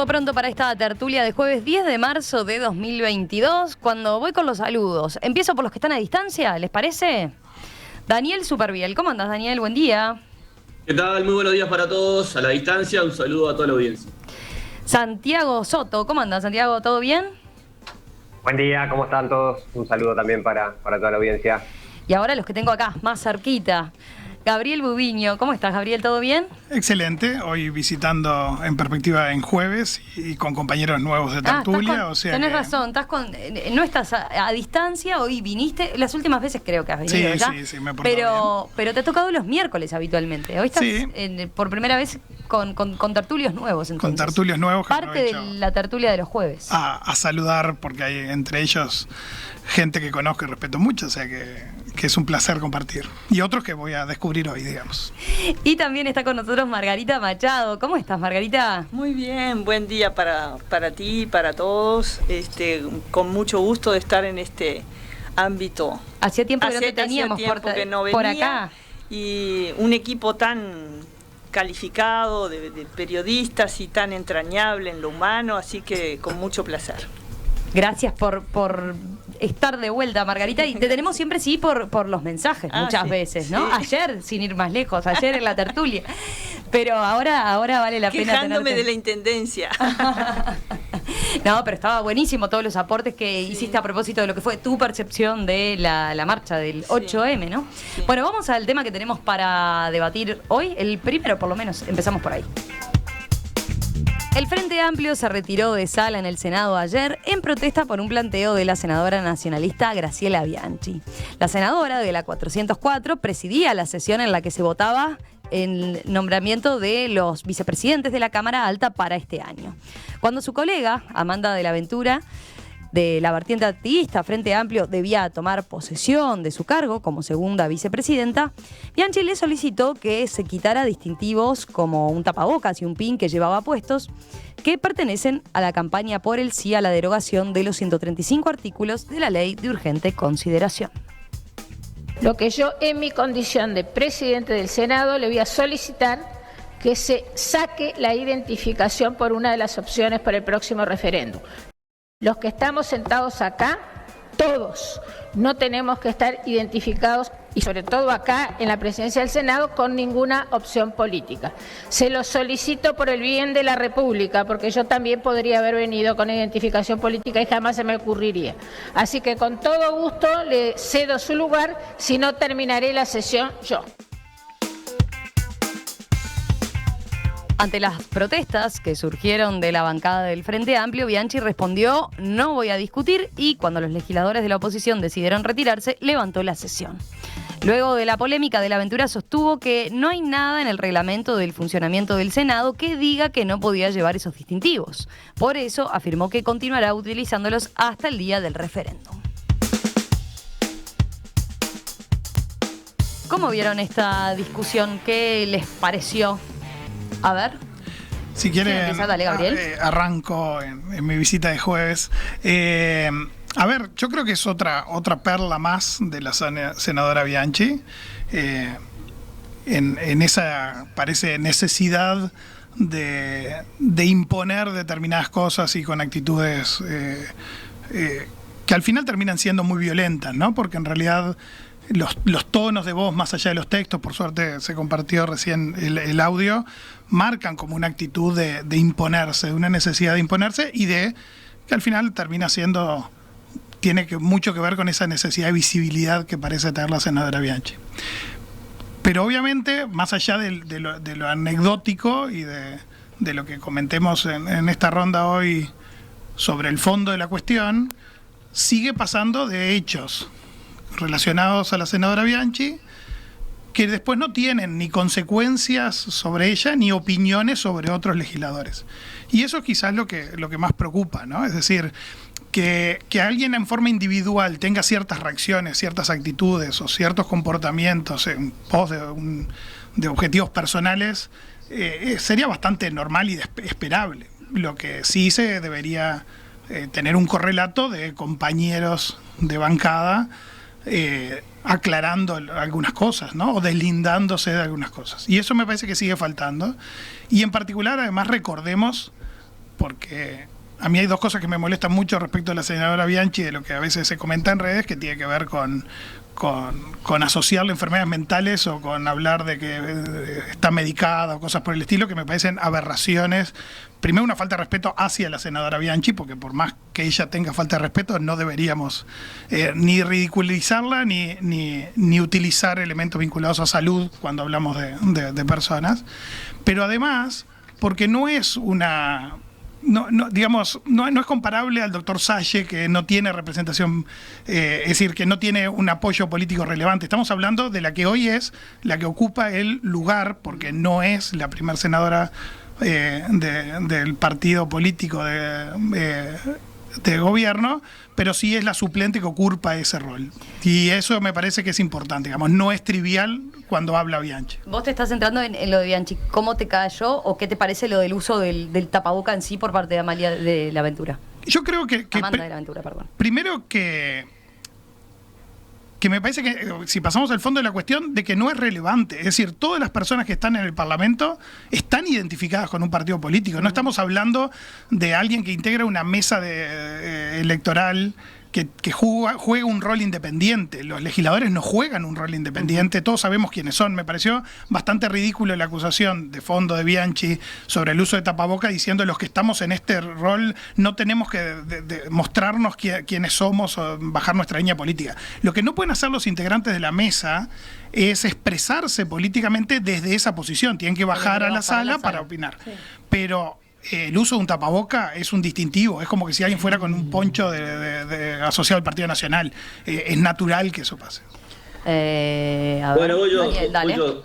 Todo pronto para esta tertulia de jueves 10 de marzo de 2022, cuando voy con los saludos. Empiezo por los que están a distancia, ¿les parece? Daniel Superviel, ¿cómo andas, Daniel? Buen día. ¿Qué tal? Muy buenos días para todos. A la distancia, un saludo a toda la audiencia. Santiago Soto, ¿cómo andas, Santiago? ¿Todo bien? Buen día, ¿cómo están todos? Un saludo también para toda la audiencia. Y ahora los que tengo acá, más cerquita. Gabriel Bubiño, ¿cómo estás, Gabriel? ¿Todo bien? Excelente, hoy visitando En Perspectiva en jueves y con compañeros nuevos de tertulia. Tenés razón, no estás a distancia, hoy viniste, las últimas veces creo que has venido, ¿verdad? Sí, me he portado bien. Pero te ha tocado los miércoles habitualmente, hoy estás por primera vez con tertulios nuevos. Entonces. Con tertulios nuevos. Parte de la tertulia de los jueves. A saludar, porque hay entre ellos gente que conozco y respeto mucho, o sea que es un placer compartir. Y otros que voy a descubrir hoy, digamos. Y también está con nosotros Margarita Machado. ¿Cómo estás, Margarita? Muy bien, buen día para ti, para todos. Con mucho gusto de estar en este ámbito. Hacía tiempo que no te teníamos por acá. Y un equipo tan calificado de periodistas y tan entrañable en lo humano, así que con mucho placer. Gracias por estar de vuelta, Margarita, y te tenemos siempre por los mensajes muchas veces, ¿no? Sí. Ayer, sin ir más lejos, ayer en la tertulia, pero ahora vale la pena quejándome de la intendencia. No, pero estaba buenísimo todos los aportes que hiciste a propósito de lo que fue tu percepción de la marcha del 8M, ¿no? Sí. Bueno, vamos al tema que tenemos para debatir hoy, el primero por lo menos, empezamos por ahí. El Frente Amplio se retiró de sala en el Senado ayer en protesta por un planteo de la senadora nacionalista Graciela Bianchi. La senadora de la 404 presidía la sesión en la que se votaba el nombramiento de los vicepresidentes de la Cámara Alta para este año. Cuando su colega, Amanda de la Ventura, de la vertiente activista Frente Amplio, debía tomar posesión de su cargo como segunda vicepresidenta, Bianchi le solicitó que se quitara distintivos como un tapabocas y un pin que llevaba puestos, que pertenecen a la campaña por el sí a la derogación de los 135 artículos de la Ley de Urgente Consideración. Lo que yo, en mi condición de presidente del Senado, le voy a solicitar que se saque la identificación por una de las opciones para el próximo referéndum. Los que estamos sentados acá, todos, no tenemos que estar identificados, y sobre todo acá en la presidencia del Senado, con ninguna opción política. Se lo solicito por el bien de la República, porque yo también podría haber venido con identificación política y jamás se me ocurriría. Así que con todo gusto le cedo su lugar, si no terminaré la sesión yo. Ante las protestas que surgieron de la bancada del Frente Amplio, Bianchi respondió: no voy a discutir, y cuando los legisladores de la oposición decidieron retirarse, levantó la sesión. Luego de la polémica, de la Ventura sostuvo que no hay nada en el reglamento del funcionamiento del Senado que diga que no podía llevar esos distintivos. Por eso afirmó que continuará utilizándolos hasta el día del referéndum. ¿Cómo vieron esta discusión? ¿Qué les pareció? A ver. Si quieren, dale, Gabriel. Arranco en mi visita de jueves. A ver, yo creo que es otra perla más de la senadora Bianchi. En esa, parece, necesidad de imponer determinadas cosas y con actitudes que al final terminan siendo muy violentas, ¿no? Porque en realidad los tonos de voz, más allá de los textos, por suerte se compartió recién el audio, marcan como una actitud de imponerse, de una necesidad de imponerse, y de que al final termina siendo, tiene mucho que ver con esa necesidad de visibilidad que parece tener la senadora Bianchi. Pero obviamente, más allá de lo anecdótico y de lo que comentemos en esta ronda hoy sobre el fondo de la cuestión, sigue pasando de hechos relacionados a la senadora Bianchi que después no tienen ni consecuencias sobre ella ni opiniones sobre otros legisladores. Y eso es quizás lo que más preocupa, ¿no? Es decir, que alguien en forma individual tenga ciertas reacciones, ciertas actitudes o ciertos comportamientos en pos de objetivos personales sería bastante normal y esperable. Lo que sí se debería tener un correlato de compañeros de bancada aclarando algunas cosas, ¿no? O deslindándose de algunas cosas. Y eso me parece que sigue faltando. Y en particular, además, recordemos porque a mí hay dos cosas que me molestan mucho respecto a la senadora Bianchi, de lo que a veces se comenta en redes, que tiene que ver con asociarle enfermedades mentales o con hablar de que está medicada o cosas por el estilo, que me parecen aberraciones. Primero, una falta de respeto hacia la senadora Bianchi, porque por más que ella tenga falta de respeto, no deberíamos ni ridiculizarla ni utilizar elementos vinculados a salud cuando hablamos de personas. Pero además, porque no es una... No es comparable al doctor Salle, que no tiene representación, es decir, que no tiene un apoyo político relevante. Estamos hablando de la que hoy es la que ocupa el lugar, porque no es la primera senadora del partido político de gobierno, pero sí es la suplente que ocupa ese rol. Y eso me parece que es importante, digamos, no es trivial cuando habla Bianchi. Vos te estás centrando en lo de Bianchi. ¿Cómo te cayó o qué te parece lo del uso del tapaboca en sí por parte de Amalia de la Ventura? Yo creo que Amanda de la Ventura, perdón. Primero que me parece que, si pasamos al fondo de la cuestión, de que no es relevante. Es decir, todas las personas que están en el Parlamento están identificadas con un partido político. No estamos hablando de alguien que integra una mesa electoral que juega un rol independiente. Los legisladores no juegan un rol independiente, todos sabemos quiénes son. Me pareció bastante ridículo la acusación de fondo de Bianchi sobre el uso de tapaboca, diciendo los que estamos en este rol no tenemos que mostrarnos quiénes somos o bajar nuestra línea política. Lo que no pueden hacer los integrantes de la mesa es expresarse políticamente desde esa posición. Tienen que bajar a la sala para opinar. Sí. Pero el uso de un tapaboca es un distintivo, es como que si alguien fuera con un poncho asociado al Partido Nacional. Es natural que eso pase. Bueno, voy yo.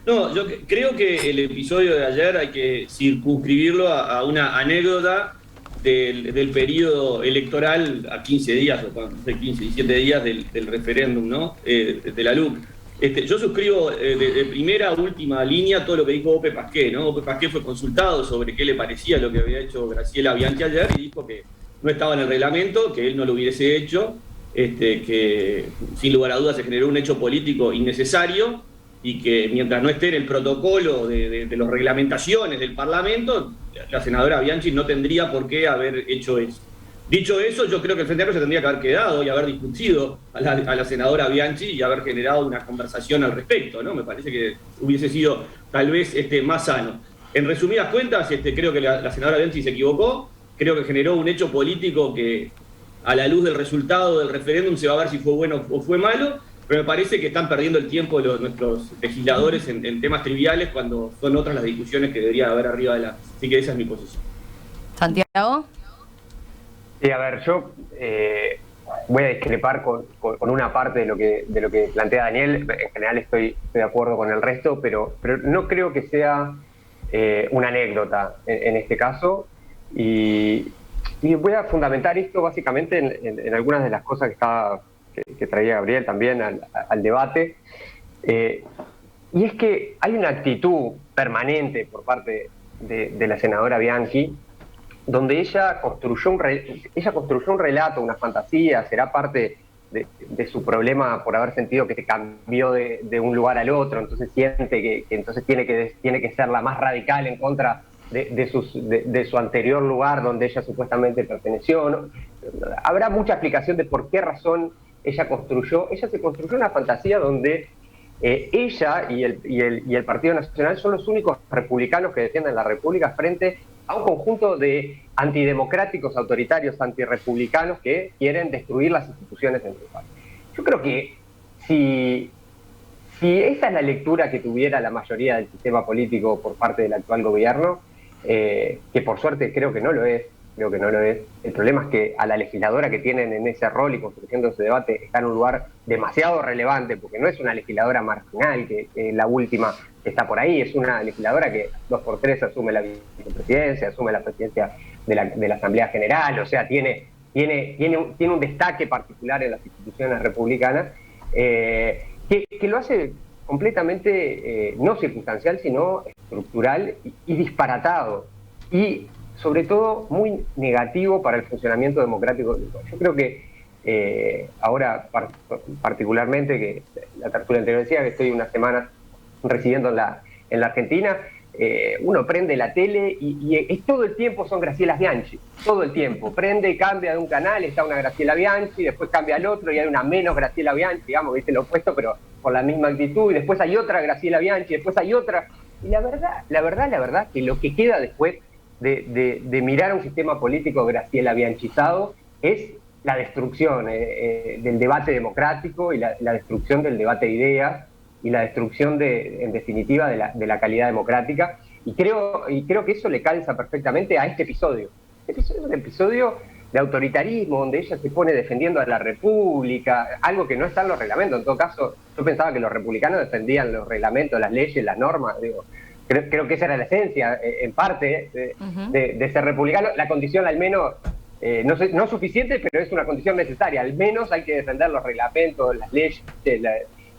No, yo creo que el episodio de ayer hay que circunscribirlo a una anécdota del periodo electoral a 15 días, o 15, 17 días del referéndum, ¿no? De la LUC. Yo suscribo de primera a última línea todo lo que dijo Ope Pasqué, ¿no? Ope Pasqué fue consultado sobre qué le parecía lo que había hecho Graciela Bianchi ayer y dijo que no estaba en el reglamento, que él no lo hubiese hecho, que sin lugar a dudas se generó un hecho político innecesario y que mientras no esté en el protocolo de las reglamentaciones del Parlamento, la senadora Bianchi no tendría por qué haber hecho eso. Dicho eso, yo creo que el Frente Amplio se tendría que haber quedado y haber discutido a la senadora Bianchi y haber generado una conversación al respecto, ¿no? Me parece que hubiese sido tal vez más sano. En resumidas cuentas, creo que la senadora Bianchi se equivocó, creo que generó un hecho político que a la luz del resultado del referéndum se va a ver si fue bueno o fue malo, pero me parece que están perdiendo el tiempo nuestros legisladores en temas triviales cuando son otras las discusiones que debería haber arriba de la... Así que esa es mi posición. Santiago. Sí, a ver, yo voy a discrepar con una parte de lo que plantea Daniel. En general estoy de acuerdo con el resto, pero no creo que sea una anécdota en este caso. Y voy a fundamentar esto básicamente en algunas de las cosas que traía Gabriel también al debate. Y es que hay una actitud permanente por parte de la senadora Bianchi, donde ella construyó un relato, una fantasía, será parte de su problema por haber sentido que se cambió de un lugar al otro, entonces siente que entonces tiene que ser la más radical en contra de su anterior lugar donde ella supuestamente perteneció, ¿no? Habrá mucha explicación de por qué razón ella se construyó una fantasía donde ella y el Partido Nacional son los únicos republicanos que defienden la República frente a un conjunto de antidemocráticos, autoritarios, antirrepublicanos que quieren destruir las instituciones en su país. Yo creo que si esa es la lectura que tuviera la mayoría del sistema político por parte del actual gobierno, que por suerte creo que no lo es, el problema es que a la legisladora que tienen en ese rol y construyendo ese debate está en un lugar demasiado relevante, porque no es una legisladora marginal, que la última que está por ahí, es una legisladora que 2x3 asume la vicepresidencia, asume la presidencia de la Asamblea General, o sea, tiene un destaque particular en las instituciones republicanas, que lo hace completamente no circunstancial, sino estructural y disparatado. Y sobre todo muy negativo para el funcionamiento democrático del país. Yo creo que ahora particularmente, que la tertulia anterior decía que estoy unas semanas residiendo en la Argentina, uno prende la tele y todo el tiempo son Graciela Bianchi, todo el tiempo. Prende y cambia de un canal, está una Graciela Bianchi, después cambia al otro y hay una menos Graciela Bianchi, digamos, viste lo opuesto, pero por la misma actitud, y después hay otra Graciela Bianchi, después hay otra. Y la verdad, que lo que queda después de mirar un sistema político Graciela Bianchizado es la destrucción del debate democrático y la destrucción del debate de ideas y la destrucción, en definitiva, de la calidad democrática. Y creo que eso le calza perfectamente a este episodio. Este episodio es un episodio de autoritarismo, donde ella se pone defendiendo a la República, algo que no está en los reglamentos. En todo caso, yo pensaba que los republicanos defendían los reglamentos, las leyes, las normas. Digo, creo que esa era la esencia, en parte, de ser republicano. La condición, al menos, no suficiente, pero es una condición necesaria. Al menos hay que defender los reglamentos, las leyes,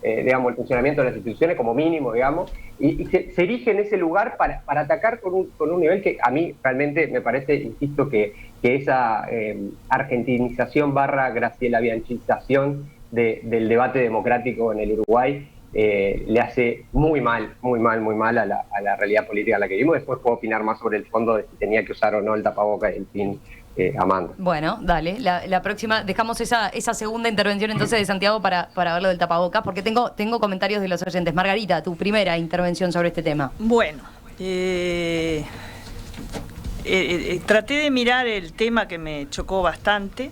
digamos, el funcionamiento de las instituciones como mínimo, digamos, y se erige en ese lugar para atacar con un nivel que a mí realmente me parece, insisto, que esa argentinización / Graciela Bianchización del debate democrático en el Uruguay le hace muy mal a la realidad política a la que vivimos. Después puedo opinar más sobre el fondo de si tenía que usar o no el tapabocas, en fin. Amanda. Bueno, dale, la próxima, dejamos esa segunda intervención entonces de Santiago para ver lo del tapabocas, porque tengo comentarios de los oyentes. Margarita, tu primera intervención sobre este tema. Bueno, traté de mirar el tema que me chocó bastante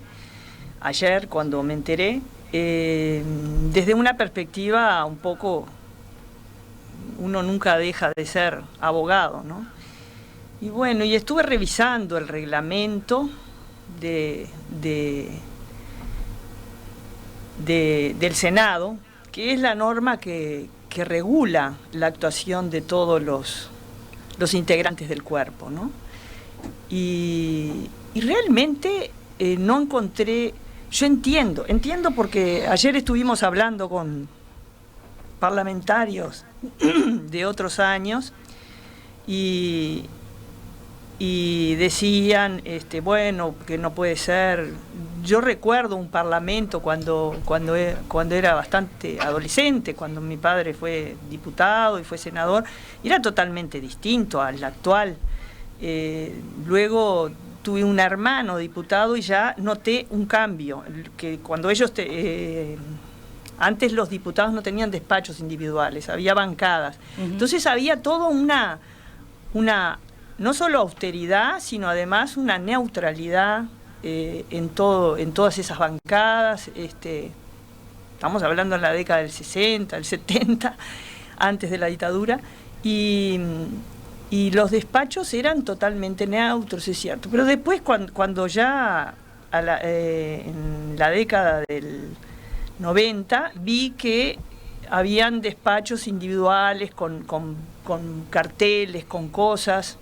ayer cuando me enteré, desde una perspectiva un poco, uno nunca deja de ser abogado, ¿no? Y bueno, y estuve revisando el reglamento del Senado, que es la norma que regula la actuación de todos los integrantes del cuerpo, ¿no? Y realmente no encontré, yo entiendo porque ayer estuvimos hablando con parlamentarios de otros años y decían, bueno, que no puede ser. Yo recuerdo un parlamento cuando era bastante adolescente, cuando mi padre fue diputado y fue senador, y era totalmente distinto al actual. Luego tuve un hermano diputado y ya noté un cambio, que cuando ellos antes los diputados no tenían despachos individuales, había bancadas. Entonces había todo una no solo austeridad, sino además una neutralidad en todas esas bancadas. Estamos hablando en la década del 60, el 70, antes de la dictadura, y los despachos eran totalmente neutros, es cierto. Pero después, cuando ya en la década del 90, vi que habían despachos individuales con carteles, con cosas.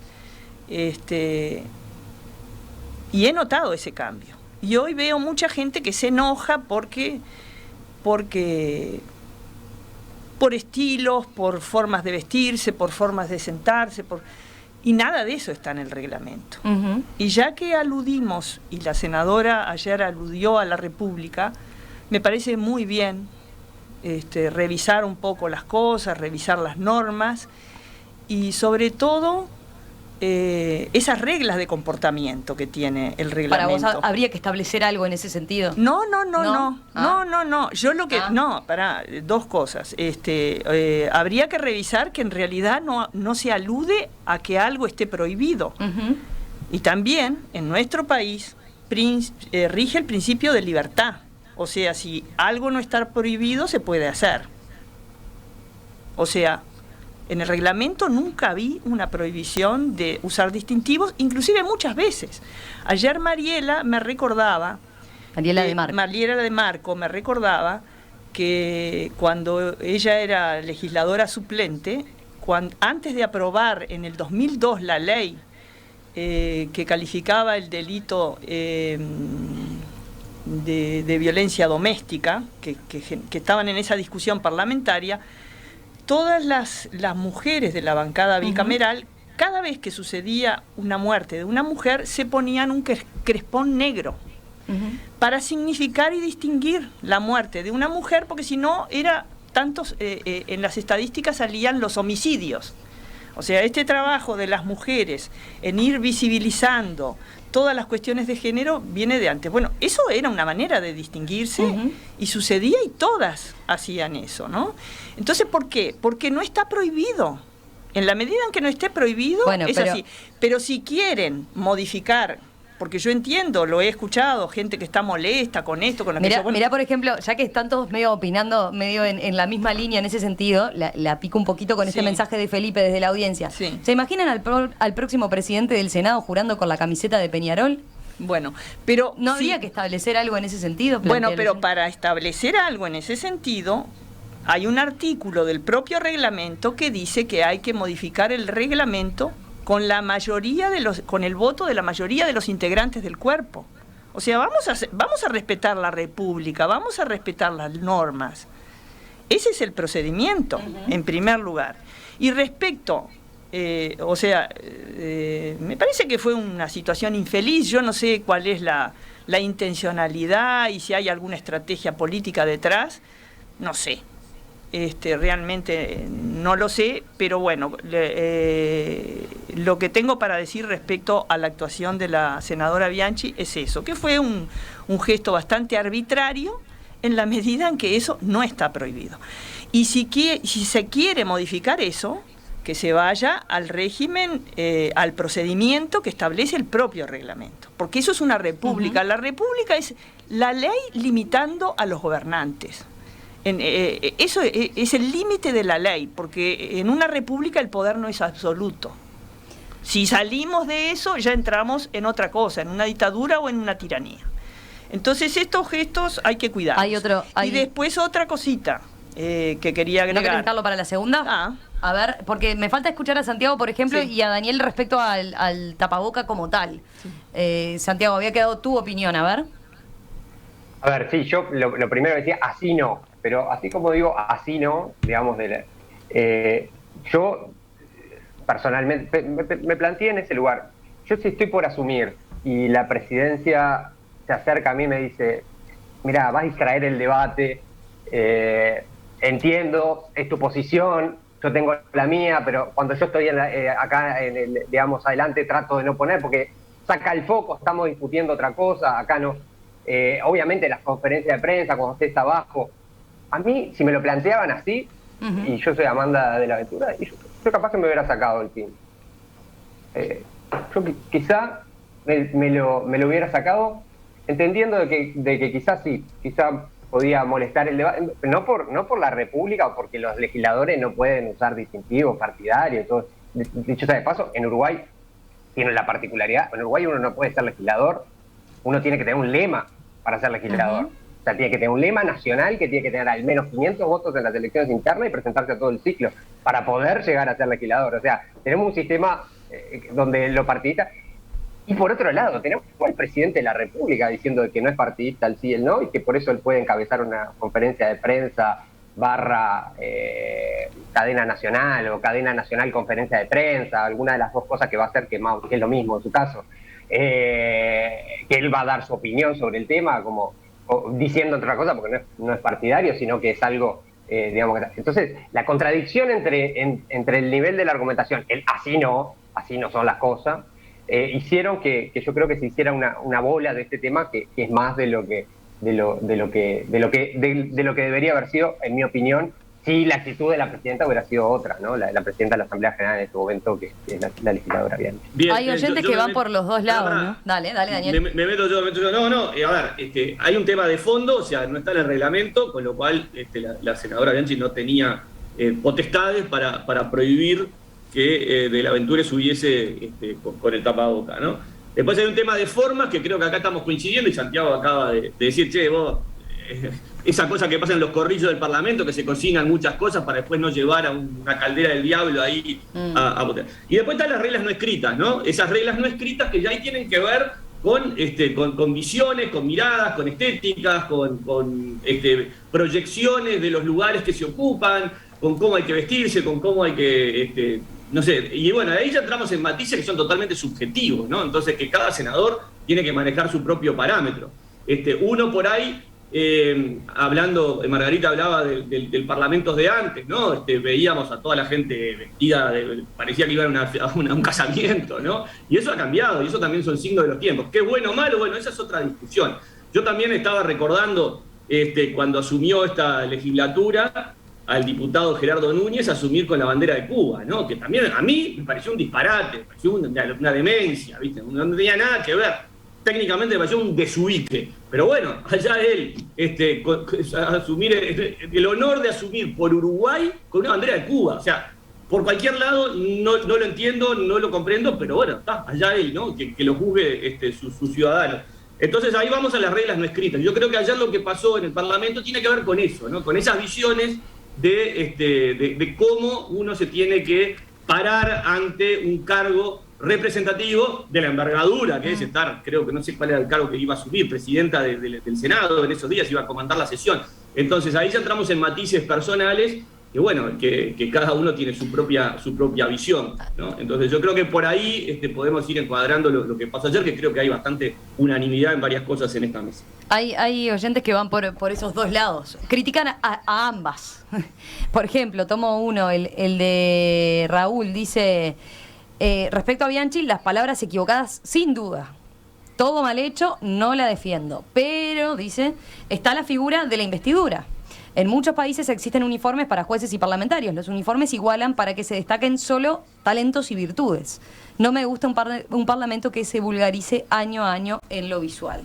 Y he notado ese cambio. Y hoy veo mucha gente que se enoja porque por estilos, por formas de vestirse, por formas de sentarse, y nada de eso está en el reglamento. Y ya que aludimos, y la senadora ayer aludió a la República, me parece muy bien revisar un poco las cosas, revisar las normas y sobre todo esas reglas de comportamiento que tiene el reglamento. ¿Para vos habría que establecer algo en ese sentido? No. Yo lo que... No, pará, dos cosas. Habría que revisar que en realidad no se alude a que algo esté prohibido. Y también, en nuestro país, rige el principio de libertad. O sea, si algo no está prohibido, se puede hacer. O sea, en el reglamento nunca vi una prohibición de usar distintivos, inclusive muchas veces. Ayer Mariela me recordaba... Mariela de Marco me recordaba que cuando ella era legisladora suplente, antes de aprobar en el 2002 la ley que calificaba el delito de violencia doméstica, que estaban en esa discusión parlamentaria, todas las mujeres de la bancada bicameral, cada vez que sucedía una muerte de una mujer, se ponían un crespón negro para significar y distinguir la muerte de una mujer, porque si no, en las estadísticas salían los homicidios. O sea, este trabajo de las mujeres en ir visibilizando todas las cuestiones de género viene de antes. Bueno, eso era una manera de distinguirse y sucedía y todas hacían eso, ¿no? Entonces, ¿por qué? Porque no está prohibido. En la medida en que no esté prohibido, es así. Pero si quieren modificar, porque yo entiendo, lo he escuchado, gente que está molesta con esto, con aquello. Mirá, por ejemplo, ya que están todos medio opinando, medio en la misma línea en ese sentido, la pico un poquito con este mensaje de Felipe desde la audiencia. Sí. ¿Se imaginan al próximo presidente del Senado jurando con la camiseta de Peñarol? Bueno, pero... ¿No habría que establecer algo en ese sentido? Bueno, pero para establecer algo en ese sentido, hay un artículo del propio reglamento que dice que hay que modificar el reglamento con la mayoría con el voto de la mayoría de los integrantes del cuerpo. O sea, vamos a respetar la República, vamos a respetar las normas. Ese es el procedimiento, en primer lugar. Y respecto, me parece que fue una situación infeliz. Yo no sé cuál es la intencionalidad y si hay alguna estrategia política detrás, no sé. Realmente no lo sé, pero bueno, lo que tengo para decir respecto a la actuación de la senadora Bianchi es eso, que fue un gesto bastante arbitrario en la medida en que eso no está prohibido. Y si se quiere modificar eso, que se vaya al régimen, al procedimiento que establece el propio reglamento, porque eso es una república. La república es la ley limitando a los gobernantes. Eso es el límite de la ley, porque en una república el poder no es absoluto. Si salimos de eso, ya entramos en otra cosa, en una dictadura o en una tiranía. Entonces estos gestos hay que cuidarlos. Y después otra cosita que quería agregar. ¿No querés dejarlo para la segunda? A ver, porque me falta escuchar a Santiago, por ejemplo, y a Daniel respecto al tapaboca como tal. Sí. Santiago, había quedado tu opinión, a ver. A ver, sí, yo lo primero decía, así no, pero así como digo, así no, digamos, yo personalmente me planteé en ese lugar. Yo sí estoy por asumir y la presidencia se acerca a mí y me dice, mira, vas a distraer el debate, entiendo, es tu posición, yo tengo la mía, pero cuando yo estoy acá, digamos, adelante trato de no poner, porque saca el foco, estamos discutiendo otra cosa, acá no. Obviamente las conferencias de prensa, cuando usted está abajo, a mí, si me lo planteaban así, y yo soy Amanda de la Aventura, y yo capaz que me hubiera sacado el pin. Yo quizá me lo hubiera sacado, entendiendo de que quizás sí, quizá podía molestar el debate, no por la República o porque los legisladores no pueden usar distintivos partidarios y todo. Dicho sea de paso, en Uruguay tienen la particularidad, en Uruguay uno no puede ser legislador, uno tiene que tener un lema para ser legislador. O sea, tiene que tener un lema nacional que tiene que tener al menos 500 votos en las elecciones internas y presentarse a todo el ciclo para poder llegar a ser legislador. O sea, tenemos un sistema donde lo partidista. Y por otro lado, tenemos al presidente de la República diciendo que no es partidista el sí y el no, y que por eso él puede encabezar una conferencia de prensa / cadena nacional o cadena nacional conferencia de prensa, alguna de las dos cosas que va a hacer que es lo mismo en su caso. Que él va a dar su opinión sobre el tema, como diciendo otra cosa, porque no es partidario, sino que es algo, digamos. Entonces, la contradicción entre el nivel de la argumentación, el así no son las cosas, hicieron que yo creo que se hiciera una bola de este tema que es más de lo que debería haber sido, en mi opinión, si la actitud de la presidenta hubiera sido otra, ¿no? La presidenta de la Asamblea General en este momento, que es la legisladora Bianchi. Hay oyentes que van por los dos lados, ¿no? Dale, Daniel. Me meto yo. No, a ver, hay un tema de fondo, o sea, no está en el reglamento, con lo cual la senadora Bianchi no tenía potestades para prohibir que De la Ventura subiese con el tapaboca, ¿no? Después hay un tema de formas que creo que acá estamos coincidiendo y Santiago acaba de decir, che, vos, esa cosa que pasa en los corrillos del Parlamento, que se cocinan muchas cosas para después no llevar a una caldera del diablo ahí a votar. Y después están las reglas no escritas, ¿no? Esas reglas no escritas que ya ahí tienen que ver con visiones, con miradas, con estéticas, con proyecciones de los lugares que se ocupan, con cómo hay que vestirse, con cómo hay que... no sé, y bueno, ahí ya entramos en matices que son totalmente subjetivos, ¿no? Entonces que cada senador tiene que manejar su propio parámetro. Uno por ahí hablando, Margarita hablaba del Parlamento de antes, ¿no? Veíamos a toda la gente vestida, parecía que iban a un casamiento, ¿no? Y eso ha cambiado, y eso también son signos de los tiempos. ¿Qué bueno o malo? Bueno, esa es otra discusión. Yo también estaba recordando, cuando asumió esta legislatura, al diputado Gerardo Núñez asumir con la bandera de Cuba, ¿no? Que también a mí me pareció un disparate, me pareció una demencia, ¿viste? No tenía nada que ver. Técnicamente me pareció un desubique. Pero bueno, allá él, asumir el honor de asumir por Uruguay con una bandera de Cuba. O sea, por cualquier lado no lo entiendo, no lo comprendo, pero bueno, está allá él, ¿no? Que lo juzgue sus ciudadanos. Entonces ahí vamos a las reglas no escritas. Yo creo que ayer lo que pasó en el Parlamento tiene que ver con eso, ¿no? Con esas visiones de cómo uno se tiene que parar ante un cargo representativo de la envergadura que es estar, creo que no sé cuál era el cargo que iba a asumir, presidenta del Senado en esos días, iba a comandar la sesión. Entonces ahí ya entramos en matices personales que bueno, que cada uno tiene su propia visión, ¿no? Entonces yo creo que por ahí podemos ir encuadrando lo que pasó ayer, que creo que hay bastante unanimidad en varias cosas en esta mesa. Hay oyentes que van por esos dos lados. Critican a ambas. Por ejemplo, tomo uno, el de Raúl, dice, respecto a Bianchi, las palabras equivocadas, sin duda. Todo mal hecho, no la defiendo. Pero, dice, está la figura de la investidura. En muchos países existen uniformes para jueces y parlamentarios. Los uniformes igualan para que se destaquen solo talentos y virtudes. No me gusta un parlamento que se vulgarice año a año en lo visual.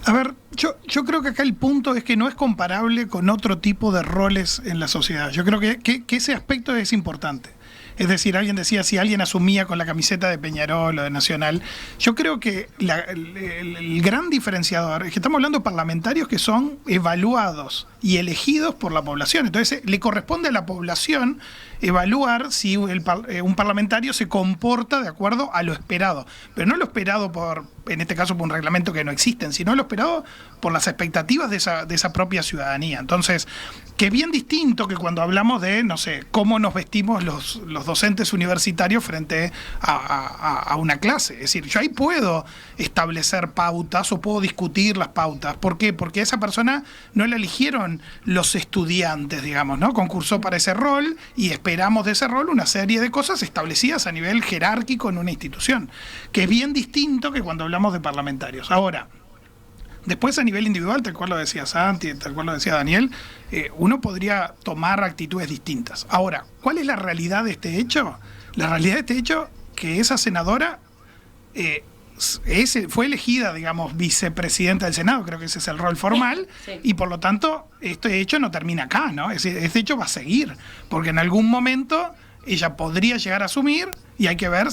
A ver, yo creo que acá el punto es que no es comparable con otro tipo de roles en la sociedad. Yo creo que ese aspecto es importante. Es decir, alguien decía si alguien asumía con la camiseta de Peñarol o de Nacional. Yo creo que el gran diferenciador es que estamos hablando de parlamentarios que son evaluados y elegidos por la población. Entonces le corresponde a la población evaluar si un parlamentario se comporta de acuerdo a lo esperado. Pero no lo esperado en este caso por un reglamento que no existen, sino lo esperado por las expectativas de esa propia ciudadanía. Entonces, que es bien distinto que cuando hablamos de, no sé, cómo nos vestimos los docentes universitarios frente a una clase. Es decir, yo ahí puedo establecer pautas o puedo discutir las pautas. ¿Por qué? Porque a esa persona no la eligieron los estudiantes, digamos, ¿no? Concursó para ese rol y esperamos de ese rol una serie de cosas establecidas a nivel jerárquico en una institución, que es bien distinto que cuando hablamos de parlamentarios. Ahora, después a nivel individual, tal cual lo decía Santi, tal cual lo decía Daniel, uno podría tomar actitudes distintas. Ahora, ¿cuál es la realidad de este hecho? La realidad de este hecho que esa senadora fue elegida, digamos, vicepresidenta del Senado, creo que ese es el rol formal, sí. Y por lo tanto este hecho no termina acá, ¿no? Este hecho va a seguir, porque en algún momento ella podría llegar a asumir y hay que ver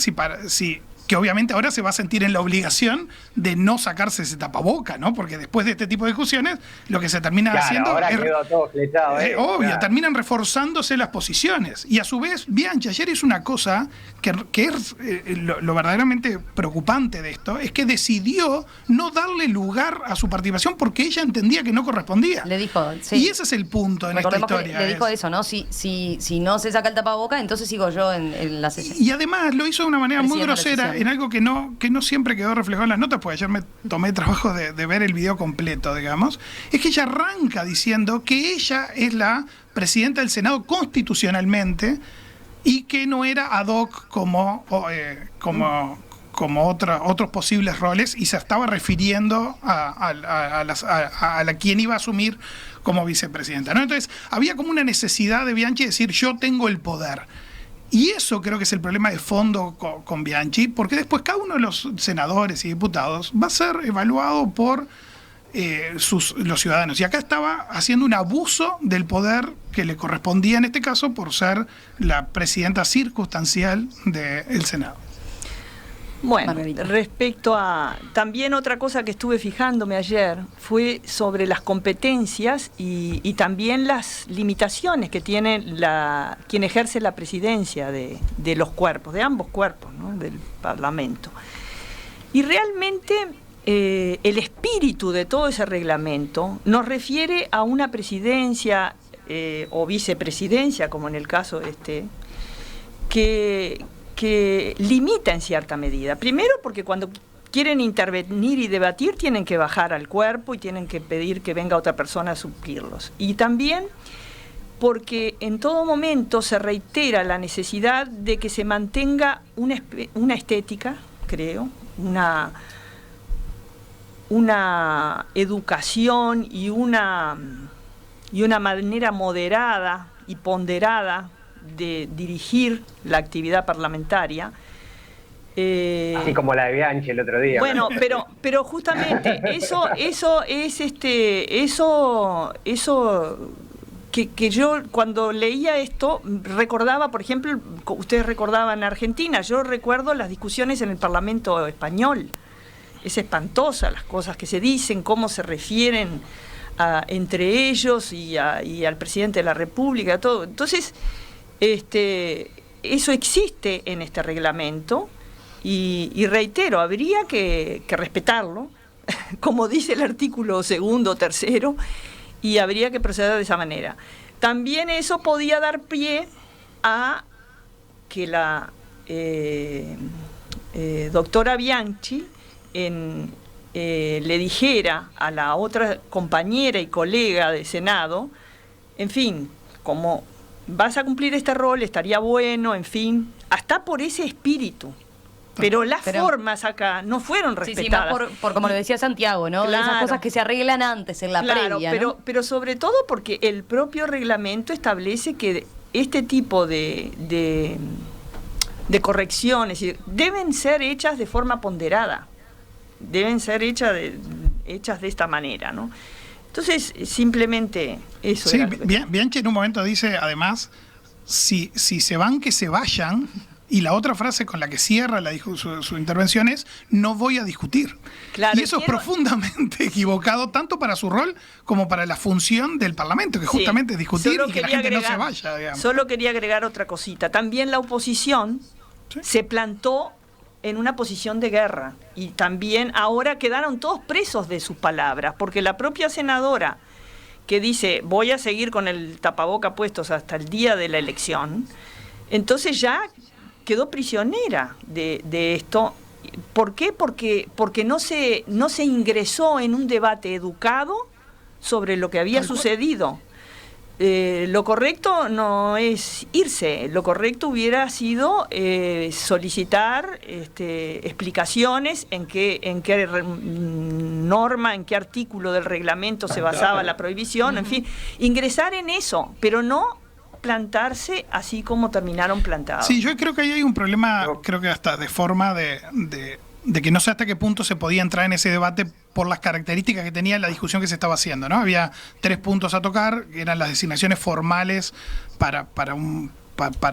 que obviamente ahora se va a sentir en la obligación de no sacarse ese tapaboca, ¿no? Porque después de este tipo de discusiones, lo que se termina haciendo ahora quedó todo fletado, obvio, claro. Terminan reforzándose las posiciones. Y a su vez, Bianchi ayer hizo una cosa que es lo verdaderamente preocupante de esto, es que decidió no darle lugar a su participación porque ella entendía que no correspondía. Le dijo, sí. Y ese es el punto en esta historia. Le dijo eso, ¿no? Si no se saca el tapaboca, entonces sigo yo en la sesión. Y además lo hizo de una manera muy grosera, en algo que no siempre quedó reflejado en las notas, porque ayer me tomé trabajo de ver el video completo, digamos. Es que ella arranca diciendo que ella es la presidenta del Senado constitucionalmente y que no era ad hoc como otros posibles roles, y se estaba refiriendo a quien iba a asumir como vicepresidenta, ¿no? Entonces había como una necesidad de Bianchi de decir yo tengo el poder. Y eso creo que es el problema de fondo con Bianchi, porque después cada uno de los senadores y diputados va a ser evaluado por los ciudadanos. Y acá estaba haciendo un abuso del poder que le correspondía en este caso por ser la presidenta circunstancial del Senado. Bueno, Margarita. Respecto a... También otra cosa que estuve fijándome ayer fue sobre las competencias y también las limitaciones que tiene quien ejerce la presidencia de los cuerpos, de ambos cuerpos, ¿no? Del Parlamento. Y realmente el espíritu de todo ese reglamento nos refiere a una presidencia o vicepresidencia, como en el caso que limita en cierta medida. Primero porque cuando quieren intervenir y debatir, tienen que bajar al cuerpo y tienen que pedir que venga otra persona a suplirlos. Y también porque en todo momento se reitera la necesidad de que se mantenga una estética, creo, una educación y una manera moderada y ponderada de dirigir la actividad parlamentaria. Así como la de Bianchi el otro día. Bueno, pero justamente eso que yo cuando leía esto recordaba, por ejemplo, ustedes recordaban Argentina, yo recuerdo las discusiones en el Parlamento español. Es espantosa las cosas que se dicen, cómo se refieren entre ellos y al presidente de la República, todo. Entonces, eso existe en este reglamento y reitero, habría que respetarlo, como dice el artículo 2º, 3º, y habría que proceder de esa manera. También eso podía dar pie a que la doctora Bianchi le dijera a la otra compañera y colega de Senado, en fin, como vas a cumplir este rol, estaría bueno, en fin, hasta por ese espíritu. Pero las formas acá no fueron respetadas. Sí, más por como lo decía Santiago, ¿no? Claro. De esas cosas que se arreglan antes, en la previa, ¿no? Pero sobre todo porque el propio reglamento establece que este tipo de correcciones deben ser hechas de forma ponderada. Deben ser hechas de esta manera, ¿no? Entonces, simplemente eso. Sí, Bianchi en un momento dice, además, si se van, que se vayan. Y la otra frase con la que cierra su intervención es: no voy a discutir. Claro, y eso es profundamente equivocado, tanto para su rol como para la función del Parlamento, que justamente es discutir y que la gente no se vaya, digamos. Solo quería agregar otra cosita. También la oposición se plantó en una posición de guerra. Y también ahora quedaron todos presos de sus palabras, porque la propia senadora que dice: voy a seguir con el tapaboca puestos hasta el día de la elección, entonces ya quedó prisionera de esto. ¿Por qué? Porque no se ingresó en un debate educado sobre lo que había sucedido. Lo correcto no es irse, lo correcto hubiera sido solicitar explicaciones en qué norma, en qué artículo del reglamento se basaba la prohibición, en fin, ingresar en eso, pero no plantarse así como terminaron plantados. Sí, yo creo que ahí hay un problema, creo que hasta de forma de que no sé hasta qué punto se podía entrar en ese debate por las características que tenía la discusión que se estaba haciendo, ¿no? Había 3 puntos a tocar, que eran las designaciones formales para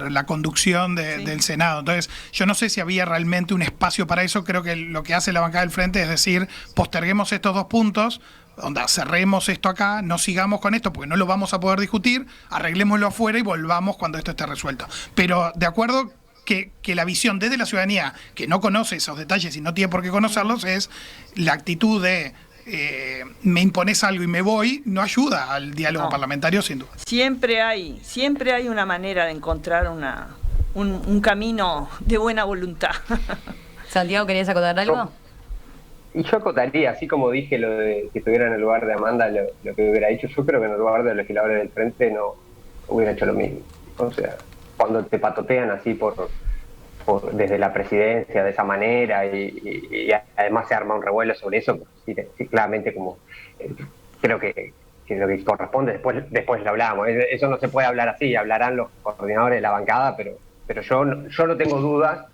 la conducción del Senado. Entonces, yo no sé si había realmente un espacio para eso. Creo que lo que hace la bancada del Frente es decir: posterguemos estos 2 puntos, cerremos esto acá, no sigamos con esto porque no lo vamos a poder discutir, arreglémoslo afuera y volvamos cuando esto esté resuelto. Pero de acuerdo que la visión desde la ciudadanía, que no conoce esos detalles y no tiene por qué conocerlos, es la actitud de me impones algo y me voy, no ayuda al diálogo parlamentario, sin duda. Siempre hay una manera de encontrar un camino de buena voluntad. Santiago, ¿querías acotar algo? Y yo acotaría, así como dije lo de que estuviera en el lugar de Amanda, lo que hubiera hecho, yo creo que en el lugar de los legisladores del Frente no hubiera hecho lo mismo. O sea, cuando te patotean así desde la presidencia de esa manera y además se arma un revuelo sobre eso, sí, claramente como creo que lo que corresponde, después lo hablamos. Eso no se puede hablar así, hablarán los coordinadores de la bancada, pero yo no tengo dudas,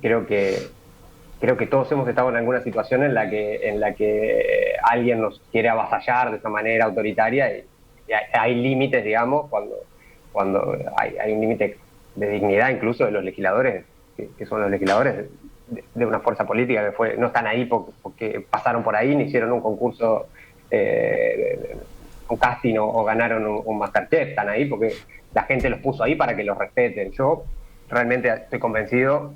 creo que todos hemos estado en alguna situación en la que alguien nos quiere avasallar de esa manera autoritaria y hay límites, digamos, cuando hay un límite de dignidad incluso de los legisladores, que son los legisladores de una fuerza política que no están ahí porque pasaron por ahí, ni hicieron un concurso, un casting o ganaron un Masterchef, están ahí porque la gente los puso ahí para que los respeten. Yo realmente estoy convencido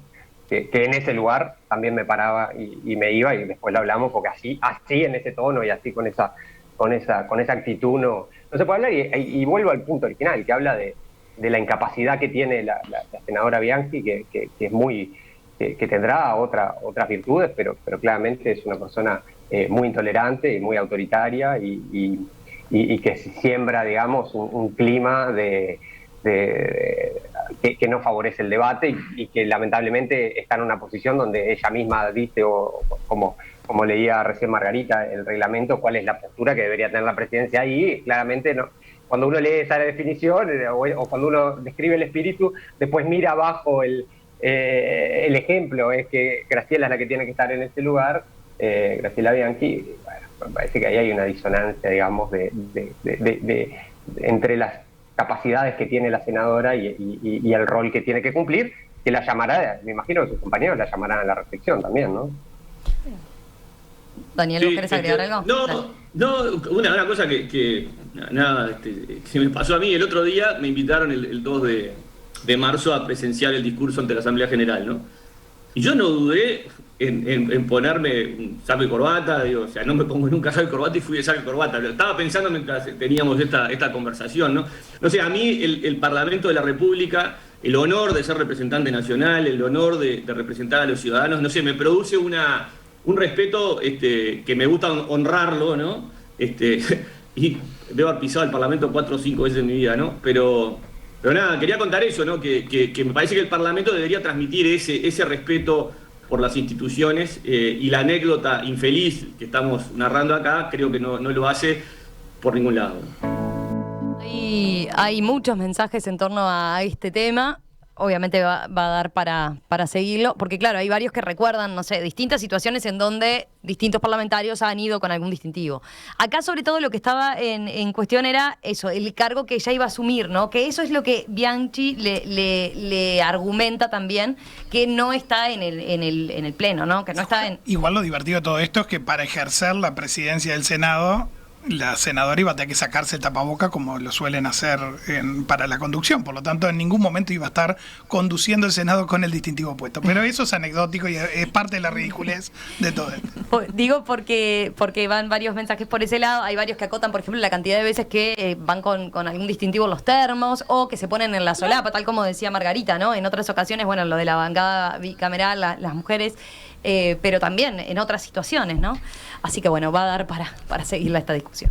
que en ese lugar también me paraba y me iba, y después lo hablamos, porque así en ese tono y así con esa actitud no se puede hablar. Y vuelvo al punto original, que habla de la incapacidad que tiene la senadora Bianchi, que es muy que tendrá otras virtudes, pero claramente es una persona muy intolerante y muy autoritaria y que siembra, digamos, un clima que no favorece el debate y que lamentablemente está en una posición donde ella misma dice, o como leía recién Margarita, el reglamento, cuál es la postura que debería tener la presidencia ahí. Claramente no. Cuando uno lee esa definición o cuando uno describe el espíritu, después mira abajo el ejemplo, es que Graciela es la que tiene que estar en ese lugar, Graciela Bianchi. Bueno, me parece que ahí hay una disonancia, digamos, entre las capacidades que tiene la senadora y el rol que tiene que cumplir, que la llamará, me imagino que sus compañeros la llamarán a la reflexión también, ¿no? Daniel, ¿vos querés agregar algo? No, una cosa que me pasó a mí el otro día. Me invitaron el 2 de marzo a presenciar el discurso ante la Asamblea General, ¿no? Y yo no dudé en ponerme un saco y corbata, o sea, no me pongo nunca saco y corbata y fui de saco y corbata. Lo estaba pensando mientras teníamos esta conversación, ¿no? No sé, a mí el Parlamento de la República, el honor de ser representante nacional, el honor de representar a los ciudadanos, no sé, me produce un respeto que me gusta honrarlo, ¿no? Y debo haber pisado el Parlamento 4 o 5 veces en mi vida, ¿no? Pero nada, quería contar eso, ¿no? Que me parece que el Parlamento debería transmitir ese respeto por las instituciones, y la anécdota infeliz que estamos narrando acá creo que no lo hace por ningún lado. Hay muchos mensajes en torno a este tema. Obviamente va a dar para seguirlo, porque claro, hay varios que recuerdan, no sé, distintas situaciones en donde distintos parlamentarios han ido con algún distintivo. Acá sobre todo lo que estaba en cuestión era eso, el cargo que ella iba a asumir, ¿no? Que eso es lo que Bianchi le argumenta también, que no está en el pleno, ¿no? Que no está en... Igual lo divertido de todo esto es que para ejercer la presidencia del Senado, la senadora iba a tener que sacarse el tapaboca como lo suelen hacer para la conducción. Por lo tanto, en ningún momento iba a estar conduciendo el Senado con el distintivo puesto. Pero eso es anecdótico y es parte de la ridiculez de todo esto. Digo porque van varios mensajes por ese lado. Hay varios que acotan, por ejemplo, la cantidad de veces que van con algún distintivo en los termos o que se ponen en la solapa, tal como decía Margarita, ¿no? En otras ocasiones, bueno, lo de la bancada bicameral, las mujeres... pero también en otras situaciones, ¿no? Así que bueno, va a dar para seguir esta discusión.